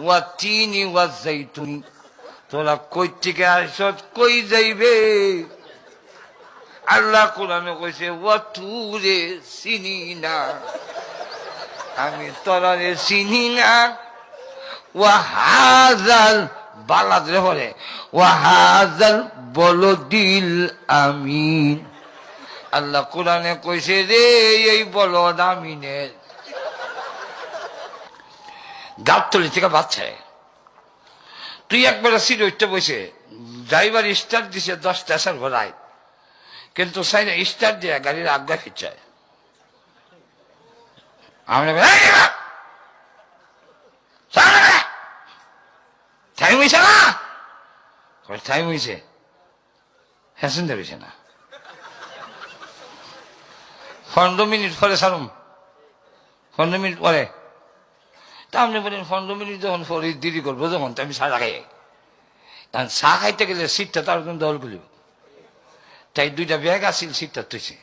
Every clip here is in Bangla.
ওয়া তিনি ওয়া জাইতুনি, তোরা কই থেকে আসছ, কই যাইবে? আল্লাহ কোরআনে কইছে ওয়া তুরে সিনিনা, আমি তোরারে চিনি না। ওয়া হাযাল বালাদ রে বলে, ওয়া হাযাল বলদিল আমিন। আল্লাহ কোরআনে কইছে রে এই বলদ আমিনের গাবতলি থেকে বাচ্চা। তুই একবার সিট উঠতে বসে, ড্রাইভার স্টার্ট দিছে 10টা ঘোরায়, কিন্তু সাইডে স্টার্ট দিয়ে গাড়ির আজ্ঞা খিচায়। আমরা টাইম হয়েছে না, টাইম হয়েছে, প্যাসেঞ্জার হয়েছে না, 15 মিনিট পরে সারুম, 15 মিনিট পরে। তা আপনি বলেন 15 মিনিট যখন পরে দেরি করবো, যখন তো আমি চা খাই, কারণ চা খাইতে গেলে সিটটা তার জন্য দল করব, তাই 2টা ব্যাগ আসিল সিটটা তুইছে।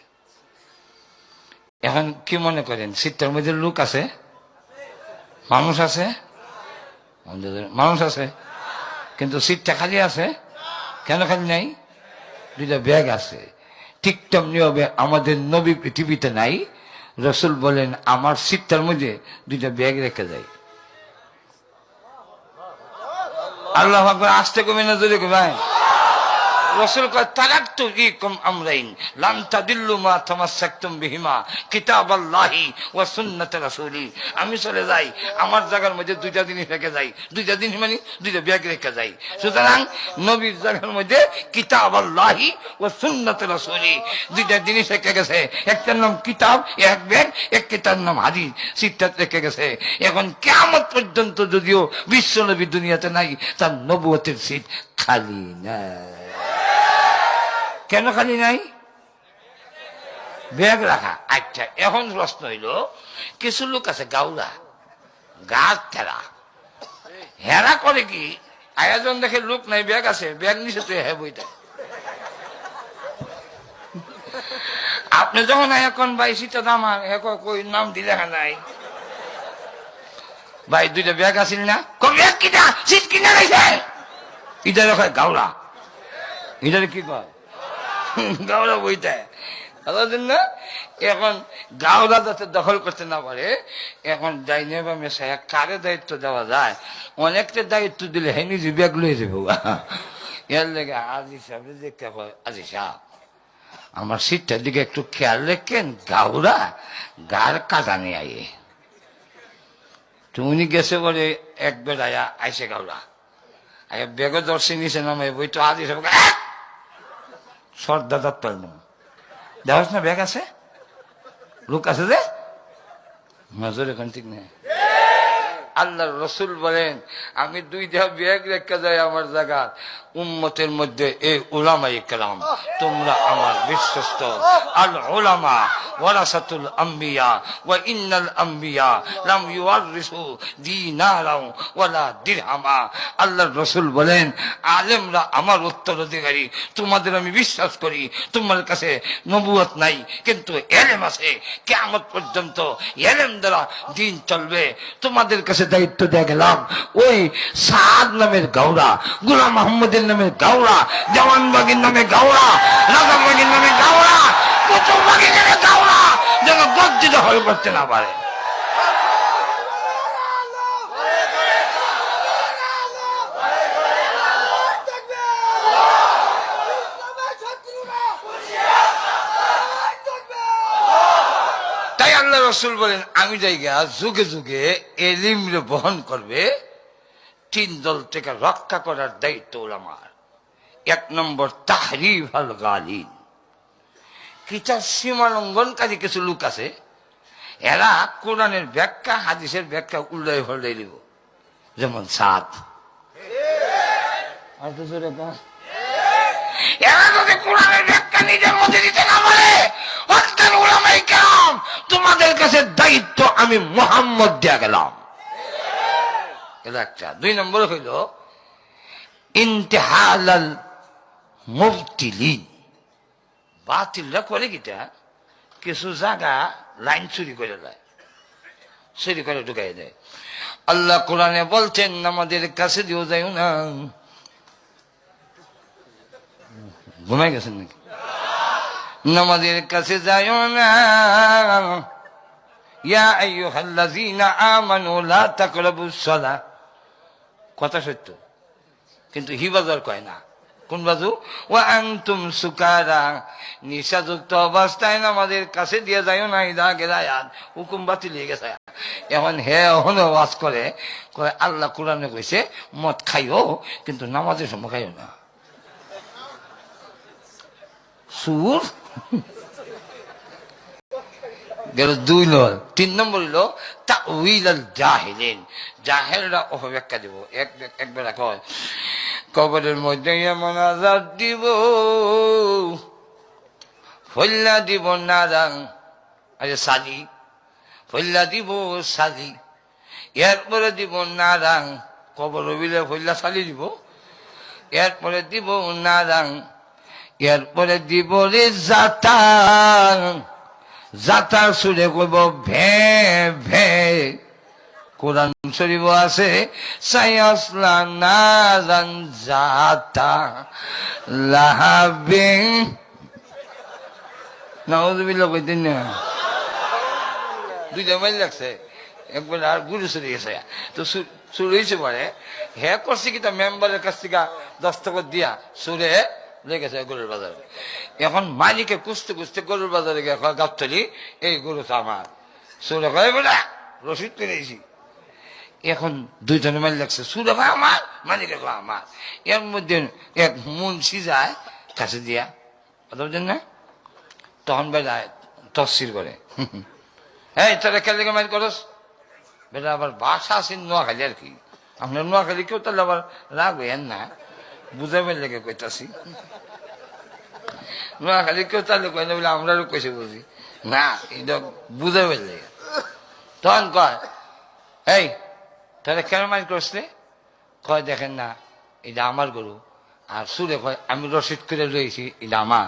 এখন কি মনে করেন সিটটার মধ্যে লোক আছে, মানুষ আছে, মানুষ আছে, কিন্তু সিটটা খালি আছে। কেন খালি নাই? 2টা ব্যাগ আছে। ঠিক তেমনি হবে আমাদের নবী পৃথিবীতে নাই। রসুল বলেন আমার সিটটার মধ্যে 2টা ব্যাগ রেখে যায়। আল্লাহু আকবার। আসতে কমে না জোরে কমায়। রসুল কয় তারাকতু ফীকুম আমরাইন লান তাদিল্লু মা তামাসসাকতুম বিহিমা কিতাবাল্লাহি ওয়া সুন্নাত রাসূলি। আমি চলে যাই, আমার জায়গার মধ্যে 2টা জিনিস রেখে যাই। 2টা জিনিস মানে 2টা ব্যাগ রেখে যাই। সুতরাং নবীর জায়গার মধ্যে কিতাবাল্লাহি ওয়া সুন্নাত রাসূলি 2টা জিনিস রেখে গেছে। একটার নাম কিতাব এক ব্যাগ, একটার নাম হাদিস সিটটা রেখে গেছে। এখন কিয়ামত পর্যন্ত যদিও বিশ্ব নবী দুনিয়াতে নাই, তার নবুয়তের সিট খালি নাই। কেন খালি নাই? ব্যাগ রাখা। আচ্ছা, এখন প্রশ্ন হইল, কিছু লোক আছে গাউরা, গাছ ঠেরা, হেরা করে কি আয়োজন দেখে লোক নাই, ব্যাগ আছে, ব্যাগ নিচে তুই হ্যাঁ বইটা। আপনি যখন এখন ভাই সিটা দাম কই নাম দিলে নাই ভাই, 2টা ব্যাগ আসিল না, ব্যাগ কিনা সিট কিনা গেছে, এটা রেখে গাউরা। এটারে কি কয়? গাওড়া বইটা। না এখন গাওড়া যাতে দখল করতে না পারে, এখন ডাইনে বা মেশায় কারে দায়িত্ব দেওয়া যায়? অনেকটা দায়িত্ব দিলে হ্যাঁ নিজে ব্যাগ লয়ে যাবো। এর লেগে আজি সাহেব দেখতে হয়, আজি সাহেব আমার সিটটার দিকে একটু খেয়াল রেখেন, গাওড়া গার কাটা নিয়ে আইয়ে। তুমি গেছে বলে এক বেড়াইয়া আইসে গাওড়া বেগ দর্শি নিচে নামে বই তো আজি সাহেব সর্দার পারলাম দেওয়াস না, ব্যাগ আছে, লোক আছে যে নজর এখন ঠিক নেই। আল্লাহ রসুল বলেন আমি 2টা ব্যাগ রেখে যাই আমার জায়গা। উম্মতের মধ্যে এই উলামায়ে কেরাম, তোমরা আমার বিশ্বস্ত। আল উলামা ওয়ারাসাতুল আম্বিয়া ওয়া ইন্নাল আম্বিয়া লাম ইউওয়ারিসু দিনারাও ওয়ালা দিরহামা। আল্লাহর রাসূল বলেন আলেমরা আমার উত্তরাধিকারী। তোমাদের আমি বিশ্বাস করি, তোমার কাছে নবুয়ত নাই কিন্তু ইলম আছে, কিয়ামত পর্যন্ত ইলম দ্বারা দিন চলবে। তোমাদের কাছে দায়িত্ব দিয়ে গেলাম, ওই সাদ নামের গাওড়া, গোলাম মোহাম্মদের নামের গাওড়া, জওয়ানবাগীর নামে গাওড়া, রাজাবাগীর নামে গাওড়া, কুতুববাগীর নামে গাওড়া যেন গর্জিত হয়ে করতে না পারে। তাই আল্লাহ রাসূল বলেন আমি জায়গা যুগে যুগে এলিম বহন করবে 3 দল থেকে রক্ষা করার দায়িত্ব উলামার। 1 নম্বর তাহরিফ আল গালিন, কিতাব সীমা লঙ্ঘনকারী কিছু লোক আছে, এরা কোরআনের ব্যাখ্যা হাদিসের ব্যাখ্যা উল্টাই হল্টাই দিব। যেমন সাদ, এরা যদি কোরআনের ব্যাখ্যা নিজের মধ্যে দিতে না পারে, উলামায়ে কেরাম তোমাদের কাছে দায়িত্ব আমি মুহাম্মদ দিয়ে গেলাম। একটা। 2 নম্বর হইল ইন্তিহালাল মুবতিলিন, বাতিলরা করে কিটা কিছু জায়গা লাইন চুরি করে দেয়, চুরি করে ঢুকাই দেয়। আল্লাহ কোরআনে বলছেন আমাদের কাছে দিও যাইও না। ঘুমাই গেছেন নাকি? নামাজের কাছে যাইও না। ইয়া আইয়ুহাল্লাযীনা আমানু লা তাকরাবুস সালাহ। কথা সত্য, কিন্তু হিবাজর কয় না। কোন বাজু? ওয়া আনতুম সুকারা, নিশাযুক্ত অবস্থায় নামাজের কাছে দিয়ে যাইও না। ইদা গেলায়াত, হুকুম বাতিল হয়ে গেছে। এখন ওয়াজ করে আল্লাহ কোরআনে কইছে মদ খাইও, কিন্তু নামাজের সময় খাইও না। সুর গেল 2 নল। 3 নম্বর হইল তাউইল আল জাহিলিন, জাহেলরা অপব্যাখ্যা দিব। একবার কয় কবরের মধ্যে এমন আযাব দিব, ফল্লা দিব নারাং, আরে সালি, ফল্লা দিব সালি, এরপরে দিব নারাং। কবর হইলে ফল্লা সালি দিব, এরপরে দিব নারাং, এরপরে দিব রে জাতাং। জাতার সুরে কইব ভে ভে। কোরআন শরীফ আছে সায়াসলা নারান জাতা লাহাবে। নাউযুবিল্লাহ কইতেন না? 2টা মাইল লাগছে, একবার আর গুরু চলে গেছে। তো শুরু হয়েছে পরে হ্যাঁ করছে কি, তা মেম্বারের কাছ থেকে দস্তখত দিয়া সুরে লেগেছে গরুর বাজারে। এখন মালিকে কুস্তে কুস্তে গরুর বাজারে গিয়ে গাবতলি, এই গরু তো আমার। সুরে কয় বলে রসিদ পেরেছি। এখন 2জনে মাইল লাগছে, সুরে কয় আমার, মালিকে কয় আমার। এর মধ্যে এক মুন্সি যায় কাছে দিয়া, কথা বলছেন না? তখন বেলায় তফসির করে, এই তোরা খেলে মাইল করস বেটা। আবার বাসা আছে নোয়াখালী আর কি, আপনার নোয়াখালী কেউ তাহলে আবার রাগ হইয়েন না, বুঝাবেন লেগে কইতাছি। নোয়াখালী কেউ তাহলে কয় না বলে আমরাও কইছে বুঝি না, এটা বুঝাবেন লেগে। তখন কয় এই তাহলে কেন মাইল করছে? কয় দেখেন না এটা আমার গরু। আর সুরে কয় আমি রসিদ করে রয়েছি, এটা আমার।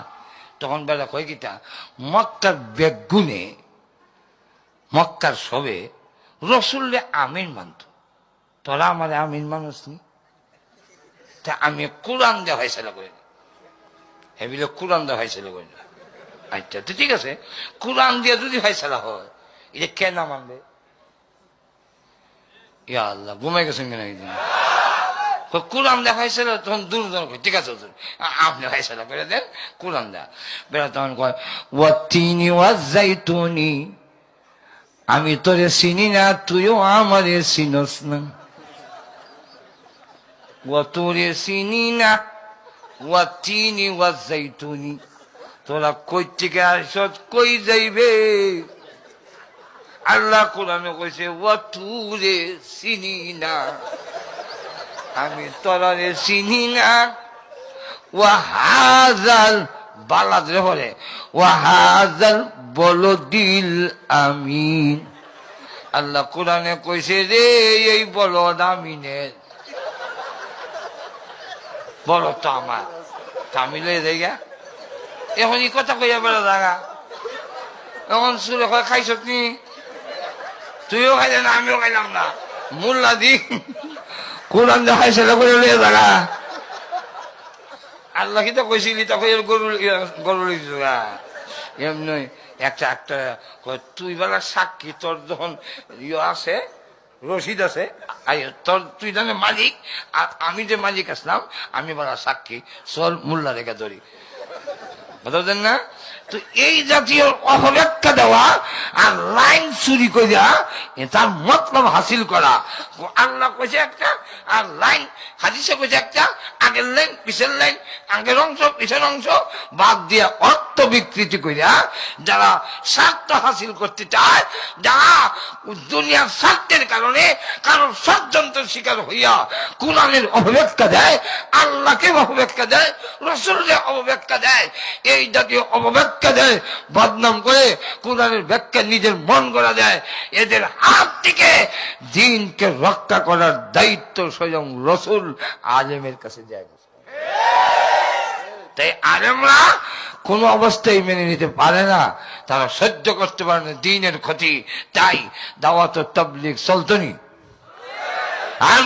তখন বেলা কয় কিটা মক্কার বেগুনে, মক্কার সবে রসুল্লে আমিন মানত, তোরা আমার আমিন মানুষ নি। তা আমি কোরআন দেওয়া ফয়সালা করি, হেবিলে কোরআন দেওয়া ফয়সালা করি। আচ্ছা তো ঠিক আছে, কোরআন দিয়ে যদি ফয়সালা হয় এটা কেন মানবে? ইয়া আল্লাহ, ঘুমাই গেছেন কেন? কোরআন দেওয়া ফয়সালা। তখন দুজন কয় ঠিক আছে আপনি ফয়সালা করে দেন, কোরআন দেয়া বেড়া। তখন কয় ওয়াতিনি ওয়াজাইতুনি, আমি তোরে চিনি না, তুইও আমারে চিনস না। তোরে চিনি না, ওয়াতিনি ওয়াজাইতুনি, তোরা কই থেকে আসছ, কই যাইবে? আল্লাহ কোরআনে কইছে ওয়াতুরে চিনি না, আমি তোরারে চিনি না। ওয়াহাজাল বালাদ রে বলে, ওয়াহাজাল বলদিল আমিন। আল্লাহ কোরআনে কইছে রে এই বলদ আমিনের, বলদ তো আমার, তামিলে দেখা। এখন এই কথা কইয়া বেড়া জাগা। এখন সুরে কয় খাইছত নি? তুইও খাইলে না, আমিও খাইলাম না। মোল্লা দি কোরআন দেখাইছে করে লিয়ে জাগা। আল্লাহ কি তো কইছিলি, তখন গরু গরু লিখা এমনি একটা একটা তুই বেলা সাক্ষী, তোর যখন ইয়ে আছে রশিদ আছে, তোর তুই জানে মালিক, আর আমি যে মালিক আসলাম আমি বেলা সাক্ষী, চল মোল্লা রেখা ধরি, বুঝলেন না? তো এই জাতীয় অপব্যাখ্যা দেওয়া আর লাইন চুরি করিয়া তার মতলব হাসিল করা। আল্লাহ কইছে একটা আর লাইন হাদিসে কইছে একটা, আগের লাইন পিছের লাইন, আগের অংশ পিছের অংশ বাদ দিয়া অর্থ বিকৃতি করিয়া যারা স্বার্থ হাসিল করতে চায়, যারা দুনিয়ার স্বার্থের কারণে কারণ ষড়যন্ত্র শিকার হইয়া কোরআনের অপব্যাখ্যা দেয়, আল্লাহকে অপব্যাখ্যা দেয়, রসুলকে অপব্যাখ্যা দেয়, এই জাতীয় অপব্যাখ্যা দেয়, বদনাম করে কোরআনের ব্যাখ্যা নিজের মন করা দেয়, এদের হাত থেকে দ্বীনকে রক্ষা করার দায়িত্ব স্বয়ং রসুল আলেমের কাছে যায়। তাই আলেমরা কোন অবস্থায় মেনে নিতে পারে না, তারা সহ্য করতে পারে না দ্বীনের ক্ষতি। তাই দাওয়াত ও তাবলীগ চলতনি, আর